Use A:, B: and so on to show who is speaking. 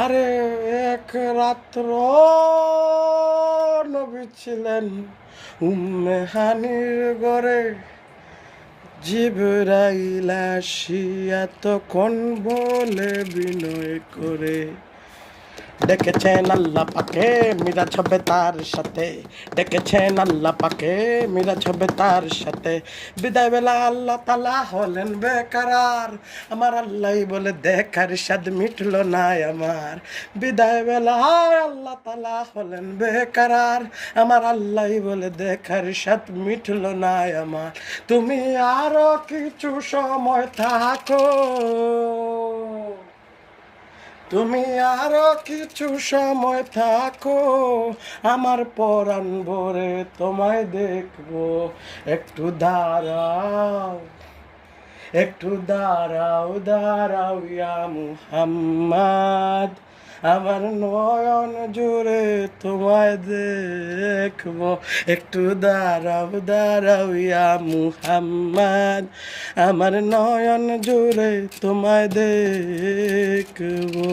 A: আরে এক রাত্র নবী ছিলেন উম্মে হানির ঘরে, জিবরাইল আসিয়া তখন বলে বিনয় করে, ডেকেছেন আল্লাহ পাকে মিরাজ হবে তার সাথে, ডেকেছেন আল্লাহ পাকে মিরাজ হবে তার সাথে। বিদায় বেলা আল্লাহ তালা হলেন বেকারার, আমার আল্লাহ বলে দেখার স্বাদ মিটলো না আমার। বিদায় বেলা আল্লাহ তালা হলেন বেকারার, আমার আল্লাহ বলে দেখার স্বাদ মিটলো না আমার। তুমি আরো কিছু সময় থাকো, তুমি আরো কিছু সময় থাকো, আমার পরাণ ভরে তোমায় দেখবো। একটু দাঁড়াও, একটু দাঁড়াও, দাঁড়াও ইয়া মুহাম্মদ, আমার নয়ন জুড়ে তোমায় দেখবো। একটু দাঁড়াও, দাঁড়াও ইয়া মুহাম্মদ, আমার নয়ন জুড়ে তোমায় দেখবো।